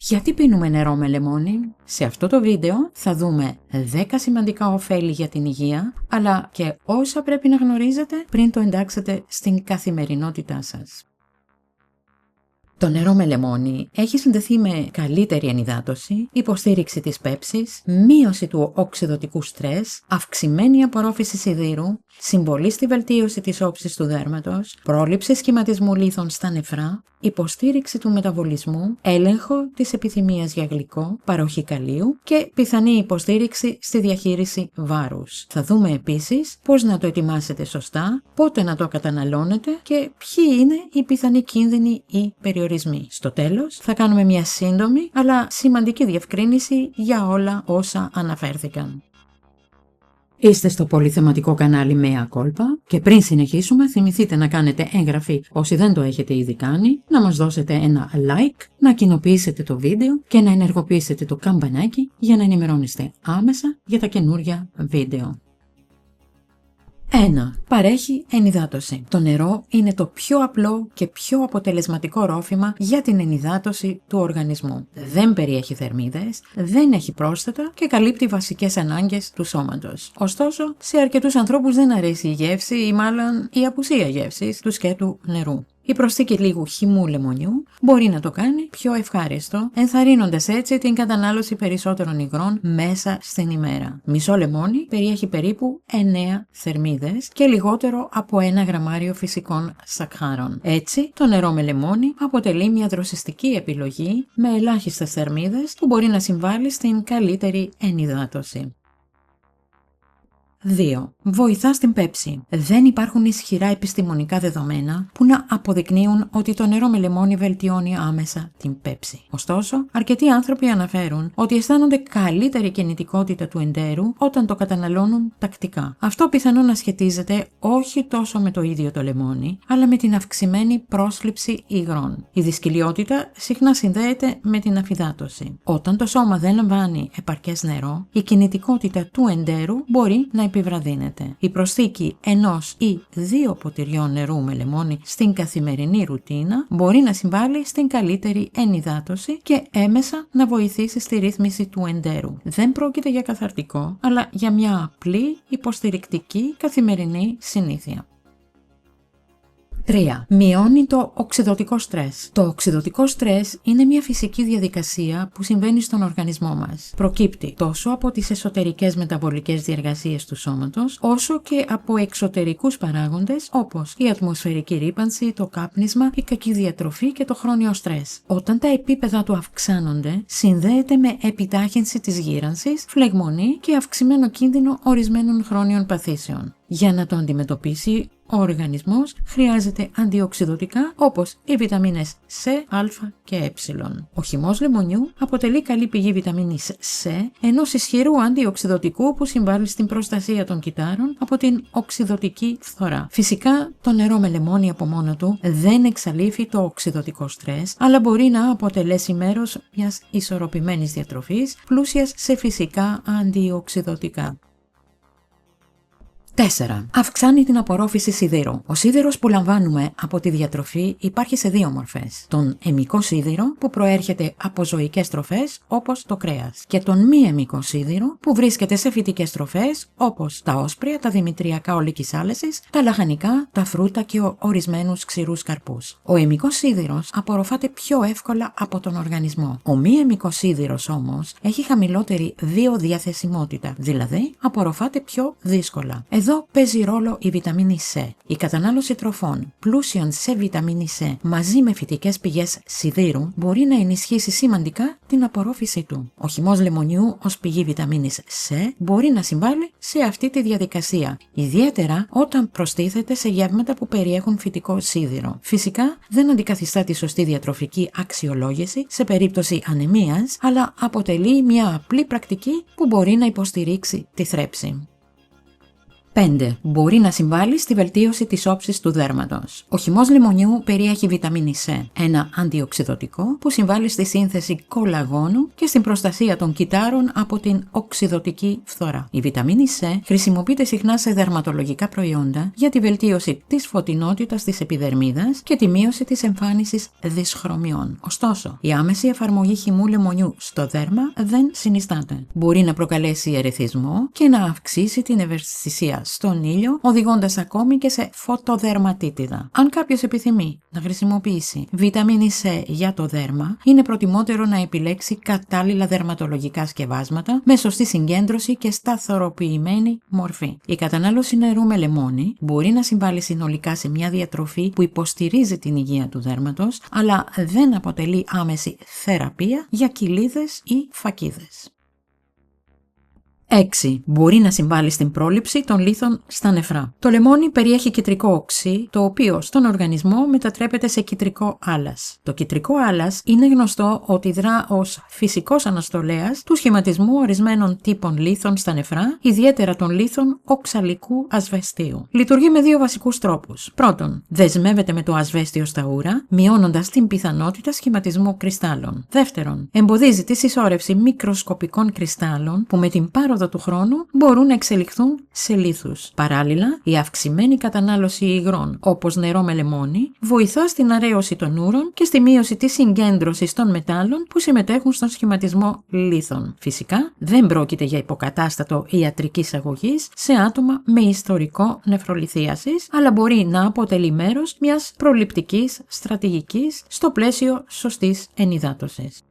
Γιατί πίνουμε νερό με λεμόνι? Σε αυτό το βίντεο θα δούμε 10 σημαντικά ωφέλη για την υγεία, αλλά και όσα πρέπει να γνωρίζετε πριν το εντάξετε στην καθημερινότητά σας. Το νερό με λεμόνι έχει συνδεθεί με καλύτερη ενυδάτωση, υποστήριξη της πέψης, μείωση του οξυδωτικού στρες, αυξημένη απορρόφηση σιδήρου, συμβολή στη βελτίωση της όψης του δέρματος, πρόληψη σχηματισμού λίθων στα νεφρά, υποστήριξη του μεταβολισμού, έλεγχο της επιθυμίας για γλυκό, παροχή καλείου και πιθανή υποστήριξη στη διαχείριση βάρους. Θα δούμε επίσης πώς να το ετοιμάσετε σωστά, πότε να το καταναλώνετε και ποιοι είναι οι πιθανοί κίνδυνοι ή περιορισμοί. Στο τέλος θα κάνουμε μια σύντομη αλλά σημαντική διευκρίνηση για όλα όσα αναφέρθηκαν. Είστε στο πολυθεματικό κανάλι Mea Culpa και πριν συνεχίσουμε θυμηθείτε να κάνετε εγγραφή όσοι δεν το έχετε ήδη κάνει, να μας δώσετε ένα like, να κοινοποιήσετε το βίντεο και να ενεργοποιήσετε το καμπανάκι για να ενημερώνεστε άμεσα για τα καινούργια βίντεο. 1. Παρέχει ενυδάτωση. Το νερό είναι το πιο απλό και πιο αποτελεσματικό ρόφημα για την ενυδάτωση του οργανισμού. Δεν περιέχει θερμίδες, δεν έχει πρόσθετα και καλύπτει βασικές ανάγκες του σώματος. Ωστόσο, σε αρκετούς ανθρώπους δεν αρέσει η γεύση ή μάλλον η απουσία γεύσης του σκέτου νερού. Η προσθήκη λίγου χυμού λεμονιού μπορεί να το κάνει πιο ευχάριστο, ενθαρρύνοντας έτσι την κατανάλωση περισσότερων υγρών μέσα στην ημέρα. Μισό λεμόνι περιέχει περίπου 9 θερμίδες και λιγότερο από 1 γραμμάριο φυσικών σακχάρων. Έτσι, το νερό με λεμόνι αποτελεί μια δροσιστική επιλογή με ελάχιστες θερμίδες που μπορεί να συμβάλλει στην καλύτερη ενυδάτωση. 2. Βοηθά στην πέψη. Δεν υπάρχουν ισχυρά επιστημονικά δεδομένα που να αποδεικνύουν ότι το νερό με λεμόνι βελτιώνει άμεσα την πέψη. Ωστόσο, αρκετοί άνθρωποι αναφέρουν ότι αισθάνονται καλύτερη κινητικότητα του εντέρου όταν το καταναλώνουν τακτικά. Αυτό πιθανόν να σχετίζεται όχι τόσο με το ίδιο το λεμόνι, αλλά με την αυξημένη πρόσληψη υγρών. Η δυσκολιότητα συχνά συνδέεται με την αφυδάτωση. Όταν το σώμα δεν λαμβάνει επαρκές νερό, η κινητικότητα του εντέρου μπορεί να επιβραδύνεται. Η προσθήκη 1 ή 2 ποτηριών νερού με λεμόνι στην καθημερινή ρουτίνα μπορεί να συμβάλλει στην καλύτερη ενυδάτωση και έμεσα να βοηθήσει στη ρύθμιση του εντέρου. Δεν πρόκειται για καθαρτικό, αλλά για μια απλή υποστηρικτική καθημερινή συνήθεια. 3. Μειώνει το οξυδωτικό στρες. Το οξυδωτικό στρες είναι μια φυσική διαδικασία που συμβαίνει στον οργανισμό μας. Προκύπτει τόσο από τις εσωτερικές μεταβολικές διεργασίες του σώματος, όσο και από εξωτερικούς παράγοντες όπως η ατμοσφαιρική ρύπανση, το κάπνισμα, η κακή διατροφή και το χρόνιο στρες. Όταν τα επίπεδα του αυξάνονται, συνδέεται με επιτάχυνση της γύρανσης, φλεγμονή και αυξημένο κίνδυνο ορισμένων χρόνιων παθήσεων. Για να το αντιμετωπίσει, ο οργανισμός χρειάζεται αντιοξυδωτικά όπως οι βιταμίνες C, Α και Ε. Ο χυμός λεμονιού αποτελεί καλή πηγή βιταμίνης C, ενός ισχυρού αντιοξυδωτικού που συμβάλλει στην προστασία των κυττάρων από την οξυδωτική φθορά. Φυσικά, το νερό με λεμόνι από μόνο του δεν εξαλείφει το οξυδωτικό στρες, αλλά μπορεί να αποτελέσει μέρος μιας ισορροπημένης διατροφής πλούσιας σε φυσικά αντιοξυδωτικά. 4. Αυξάνει την απορρόφηση σιδήρου. Ο σίδηρος που λαμβάνουμε από τη διατροφή υπάρχει σε 2 μορφές. Τον αιμικό σίδηρο που προέρχεται από ζωικές τροφές όπως το κρέας και τον μη αιμικό σίδηρο που βρίσκεται σε φυτικές τροφές όπως τα όσπρια, τα δημητριακά ολικής άλεσης, τα λαχανικά, τα φρούτα και ορισμένους ξηρούς καρπούς. Ο αιμικός σίδηρος απορροφάται πιο εύκολα από τον οργανισμό. Ο μη αιμικός σίδηρος όμως έχει χαμηλότερη βιοδιαθεσιμότητα, δηλαδή απορροφάται πιο δύσκολα. Εδώ παίζει ρόλο η βιταμίνη C. Η κατανάλωση τροφών πλούσιων σε βιταμίνη C μαζί με φυτικές πηγές σιδήρου μπορεί να ενισχύσει σημαντικά την απορρόφησή του. Ο χυμός λεμονιού ως πηγή βιταμίνης C μπορεί να συμβάλλει σε αυτή τη διαδικασία, ιδιαίτερα όταν προστίθεται σε γεύματα που περιέχουν φυτικό σίδηρο. Φυσικά δεν αντικαθιστά τη σωστή διατροφική αξιολόγηση σε περίπτωση ανεμίας, αλλά αποτελεί μια απλή πρακτική που μπορεί να υποστηρίξει τη θρέψη. 5. Μπορεί να συμβάλλει στη βελτίωση της όψης του δέρματος. Ο χυμός λεμονιού περιέχει βιταμίνη C, ένα αντιοξειδωτικό που συμβάλλει στη σύνθεση κολαγόνου και στην προστασία των κυττάρων από την οξειδωτική φθορά. Η βιταμίνη C χρησιμοποιείται συχνά σε δερματολογικά προϊόντα για τη βελτίωση της φωτεινότητας της επιδερμίδας και τη μείωση της εμφάνισης δυσχρωμιών. Ωστόσο, η άμεση εφαρμογή χυμού λεμονιού στο δέρμα δεν συνιστάται. Μπορεί να προκαλέσει ερεθισμό και να αυξήσει την ευαισθησία στον ήλιο, οδηγώντας ακόμη και σε φωτοδερματίτιδα. Αν κάποιος επιθυμεί να χρησιμοποιήσει βιταμίνη C για το δέρμα, είναι προτιμότερο να επιλέξει κατάλληλα δερματολογικά σκευάσματα με σωστή συγκέντρωση και σταθεροποιημένη μορφή. Η κατανάλωση νερού με λεμόνι μπορεί να συμβάλλει συνολικά σε μια διατροφή που υποστηρίζει την υγεία του δέρματος, αλλά δεν αποτελεί άμεση θεραπεία για κοιλίδες ή φακίδες. 6. Μπορεί να συμβάλλει στην πρόληψη των λίθων στα νεφρά. Το λεμόνι περιέχει κιτρικό οξύ, το οποίο στον οργανισμό μετατρέπεται σε κιτρικό άλας. Το κιτρικό άλας είναι γνωστό ότι δρά ως φυσικός αναστολέας του σχηματισμού ορισμένων τύπων λίθων στα νεφρά, ιδιαίτερα των λίθων οξαλικού ασβεστίου. Λειτουργεί με δύο βασικούς τρόπους. Πρώτον, δεσμεύεται με το ασβέστιο στα ούρα, μειώνοντας την πιθανότητα σχηματισμού κρυστάλλων. Δεύτερον, εμποδίζει τη συσσόρευση μικροσκοπικών κρυστάλλων που με την πάροδο του χρόνου μπορούν να εξελιχθούν σε λίθους. Παράλληλα, η αυξημένη κατανάλωση υγρών, όπως νερό με λεμόνι, βοηθά στην αρέωση των ούρων και στη μείωση της συγκέντρωσης των μετάλλων που συμμετέχουν στον σχηματισμό λίθων. Φυσικά, δεν πρόκειται για υποκατάστατο ιατρικής αγωγής σε άτομα με ιστορικό νεφρολιθίασης, αλλά μπορεί να αποτελεί μέρος μιας προληπτικής στρατηγικής στο πλαίσιο σωστής ενυδάτωσης.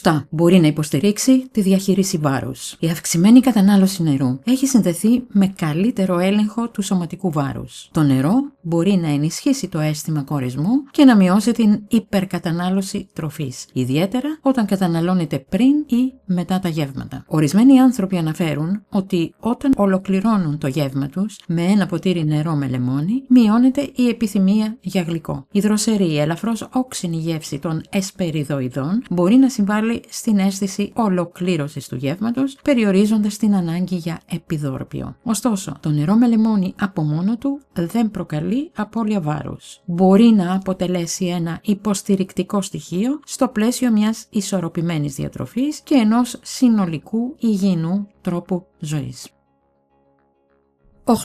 7. Μπορεί να υποστηρίξει τη διαχείριση βάρους. Η αυξημένη κατανάλωση νερού έχει συνδεθεί με καλύτερο έλεγχο του σωματικού βάρους. Το νερό μπορεί να ενισχύσει το αίσθημα κορισμού και να μειώσει την υπερκατανάλωση τροφής, ιδιαίτερα όταν καταναλώνεται πριν ή μετά τα γεύματα. Ορισμένοι άνθρωποι αναφέρουν ότι όταν ολοκληρώνουν το γεύμα τους με ένα ποτήρι νερό με λεμόνι, μειώνεται η επιθυμία για γλυκό. Η δροσερή, ελαφρώς όξινη γεύση των εσπεριδοειδών μπορεί να συμβάλλει στην αίσθηση ολοκλήρωσης του γεύματος, περιορίζοντας την ανάγκη για επιδόρπιο. Ωστόσο, το νερό με λεμόνι από μόνο του δεν προκαλεί απώλεια βάρους. Μπορεί να αποτελέσει ένα υποστηρικτικό στοιχείο στο πλαίσιο μιας ισορροπημένης διατροφής και ενός συνολικού υγιεινού τρόπου ζωής.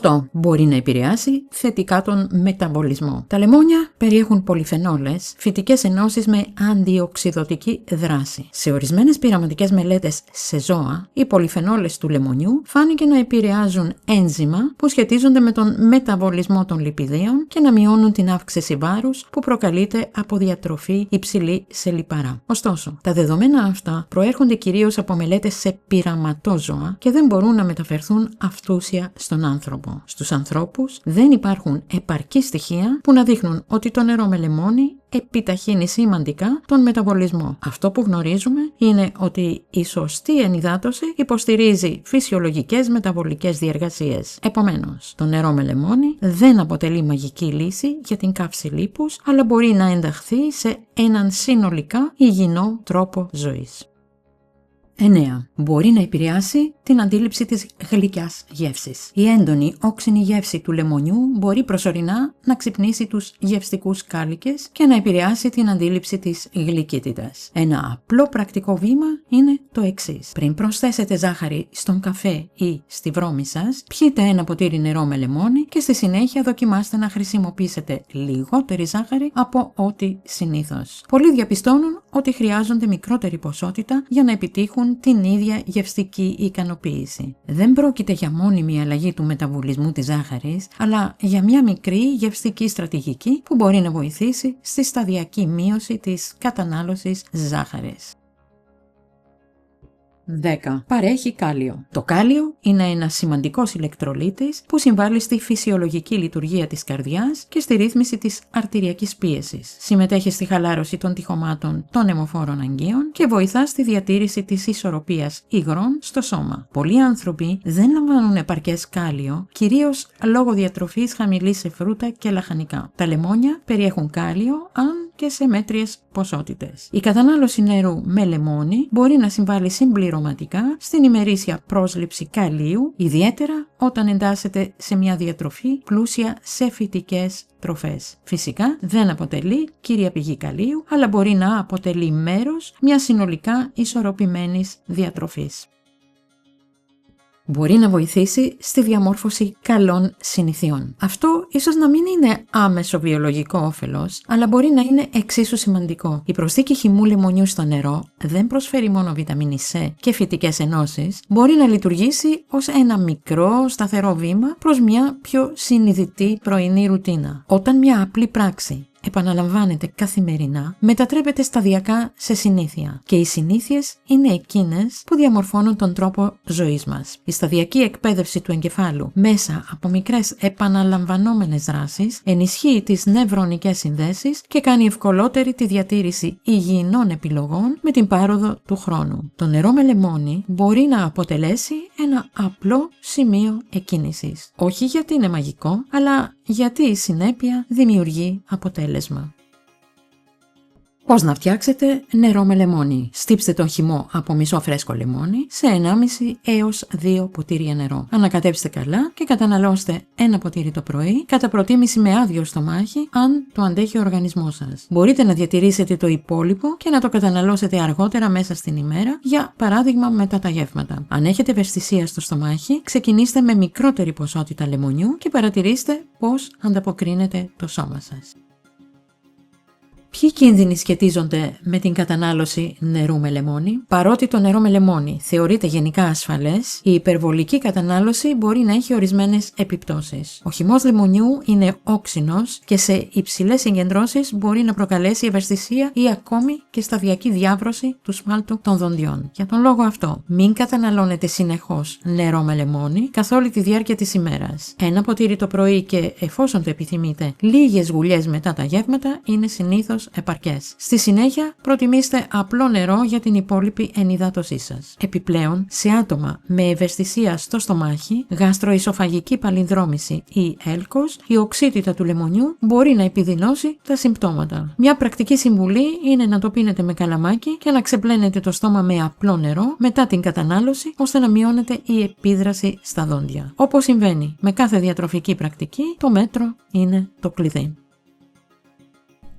8. Μπορεί να επηρεάσει θετικά τον μεταβολισμό. Τα λεμόνια περιέχουν πολυφενόλες, φυτικές ενώσεις με αντιοξειδωτική δράση. Σε ορισμένες πειραματικές μελέτες σε ζώα, οι πολυφενόλες του λεμονιού φάνηκε να επηρεάζουν ένζημα που σχετίζονται με τον μεταβολισμό των λιπιδίων και να μειώνουν την αύξηση βάρους που προκαλείται από διατροφή υψηλή σε λιπαρά. Ωστόσο, τα δεδομένα αυτά προέρχονται κυρίως από μελέτες σε πειραματόζωα και δεν μπορούν να μεταφερθούν αυτούσια στον άνθρωπο. Στους ανθρώπους δεν υπάρχουν επαρκή στοιχεία που να δείχνουν ότι το νερό με λεμόνι επιταχύνει σημαντικά τον μεταβολισμό. Αυτό που γνωρίζουμε είναι ότι η σωστή ενυδάτωση υποστηρίζει φυσιολογικές μεταβολικές διεργασίες. Επομένως, το νερό με λεμόνι δεν αποτελεί μαγική λύση για την καύση λίπους, αλλά μπορεί να ενταχθεί σε έναν συνολικά υγιεινό τρόπο ζωής. 9. Μπορεί να επηρεάσει την αντίληψη της γλυκιάς γεύσης. Η έντονη όξινη γεύση του λεμονιού μπορεί προσωρινά να ξυπνήσει τους γευστικούς κάλικες και να επηρεάσει την αντίληψη της γλυκύτητας. Ένα απλό πρακτικό βήμα είναι το εξής. Πριν προσθέσετε ζάχαρη στον καφέ ή στη βρώμη σας, πιείτε ένα ποτήρι νερό με λεμόνι και στη συνέχεια δοκιμάστε να χρησιμοποιήσετε λιγότερη ζάχαρη από ό,τι συνήθως. Πολλοί διαπιστώνουν ότι χρειάζονται μικρότερη ποσότητα για να επιτύχουν την ίδια γευστική ικανοποίηση. Δεν πρόκειται για μόνιμη αλλαγή του μεταβολισμού της ζάχαρης, αλλά για μια μικρή γευστική στρατηγική που μπορεί να βοηθήσει στη σταδιακή μείωση της κατανάλωσης ζάχαρης. 10. Παρέχει κάλιο. Το κάλιο είναι ένας σημαντικός ηλεκτρολίτης που συμβάλλει στη φυσιολογική λειτουργία της καρδιάς και στη ρύθμιση της αρτηριακής πίεσης. Συμμετέχει στη χαλάρωση των τοιχωμάτων των αιμοφόρων αγγείων και βοηθά στη διατήρηση της ισορροπίας υγρών στο σώμα. Πολλοί άνθρωποι δεν λαμβάνουν επαρκές κάλιο, κυρίως λόγω διατροφής χαμηλής σε φρούτα και λαχανικά. Τα λεμόνια περιέχουν κάλιο, αν και σε μέτριες ποσότητες. Η κατανάλωση νερού με λεμόνι μπορεί να συμβάλλει συμπληρωματικά στην ημερήσια πρόσληψη καλίου, ιδιαίτερα όταν εντάσσεται σε μια διατροφή πλούσια σε φυτικές τροφές. Φυσικά δεν αποτελεί κύρια πηγή καλίου, αλλά μπορεί να αποτελεί μέρος μιας συνολικά ισορροπημένης διατροφής. Μπορεί να βοηθήσει στη διαμόρφωση καλών συνηθιών. Αυτό ίσως να μην είναι άμεσο βιολογικό όφελος, αλλά μπορεί να είναι εξίσου σημαντικό. Η προσθήκη χυμού λεμονιού στο νερό δεν προσφέρει μόνο βιταμίνη C και φυτικές ενώσεις, μπορεί να λειτουργήσει ως ένα μικρό σταθερό βήμα προς μια πιο συνειδητή πρωινή ρουτίνα. Όταν μια απλή πράξη επαναλαμβάνεται καθημερινά, μετατρέπεται σταδιακά σε συνήθεια και οι συνήθειες είναι εκείνες που διαμορφώνουν τον τρόπο ζωής μας. Η σταδιακή εκπαίδευση του εγκεφάλου μέσα από μικρές επαναλαμβανόμενες δράσεις ενισχύει τις νευρονικές συνδέσεις και κάνει ευκολότερη τη διατήρηση υγιεινών επιλογών με την πάροδο του χρόνου. Το νερό με λεμόνι μπορεί να αποτελέσει ένα απλό σημείο εκκίνησης. Όχι γιατί είναι μαγικό, αλλά γιατί η συνέπεια δημιουργεί αποτέλεσμα. Πώς να φτιάξετε νερό με λεμόνι? Στύψτε τον χυμό από μισό φρέσκο λεμόνι σε 1,5 έως 2 ποτήρια νερό. Ανακατέψτε καλά και καταναλώστε ένα ποτήρι το πρωί, κατά προτίμηση με άδειο στομάχι, αν το αντέχει ο οργανισμός σας. Μπορείτε να διατηρήσετε το υπόλοιπο και να το καταναλώσετε αργότερα μέσα στην ημέρα, για παράδειγμα μετά τα γεύματα. Αν έχετε ευαισθησία στο στομάχι, ξεκινήστε με μικρότερη ποσότητα λεμονιού και παρατηρήστε πώς ανταποκρίνεται το σώμα σας. Ποιοι κίνδυνοι σχετίζονται με την κατανάλωση νερού με λεμόνι? Παρότι το νερό με λεμόνι θεωρείται γενικά ασφαλές, η υπερβολική κατανάλωση μπορεί να έχει ορισμένες επιπτώσεις. Ο χυμός λεμονιού είναι όξινος και σε υψηλές συγκεντρώσεις μπορεί να προκαλέσει ευαισθησία ή ακόμη και σταδιακή διάβρωση του σμάλτου των δοντιών. Για τον λόγο αυτό, μην καταναλώνετε συνεχώς νερό με λεμόνι καθ' όλη τη διάρκεια της ημέρας. Ένα ποτήρι το πρωί και, εφόσον το επιθυμείτε, λίγες γουλιές μετά τα γεύματα είναι συνήθως επαρκές. Στη συνέχεια, προτιμήστε απλό νερό για την υπόλοιπη ενυδάτωσή σας. Επιπλέον, σε άτομα με ευαισθησία στο στομάχι, γαστροϊσοφαγική παλινδρόμηση ή έλκος, η οξύτητα του λεμονιού μπορεί να επιδεινώσει τα συμπτώματα. Μια πρακτική συμβουλή είναι να το πίνετε με καλαμάκι και να ξεπλένετε το στόμα με απλό νερό μετά την κατανάλωση, ώστε να μειώνεται η επίδραση στα δόντια. Όπως συμβαίνει με κάθε διατροφική πρακτική, το μέτρο είναι το κλειδί.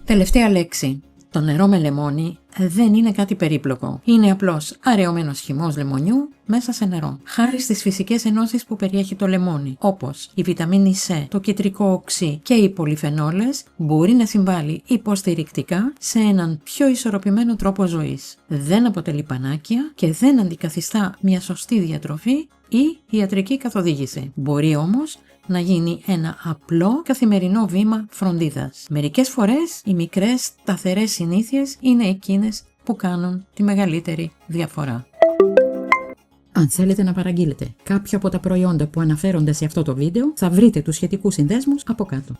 Τελευταία λέξη. Το νερό με λεμόνι δεν είναι κάτι περίπλοκο. Είναι απλώς αραιωμένος χυμός λεμονιού μέσα σε νερό. Χάρη στις φυσικές ενώσεις που περιέχει το λεμόνι, όπως η βιταμίνη C, το κιτρικό οξύ και οι πολυφενόλες, μπορεί να συμβάλλει υποστηρικτικά σε έναν πιο ισορροπημένο τρόπο ζωής. Δεν αποτελεί πανάκια και δεν αντικαθιστά μια σωστή διατροφή ή ιατρική καθοδήγηση. Μπορεί όμως να γίνει ένα απλό καθημερινό βήμα φροντίδας. Μερικές φορές οι μικρές σταθερές συνήθειες είναι εκείνες που κάνουν τη μεγαλύτερη διαφορά. Αν θέλετε να παραγγείλετε κάποιο από τα προϊόντα που αναφέρονται σε αυτό το βίντεο, θα βρείτε τους σχετικούς συνδέσμους από κάτω.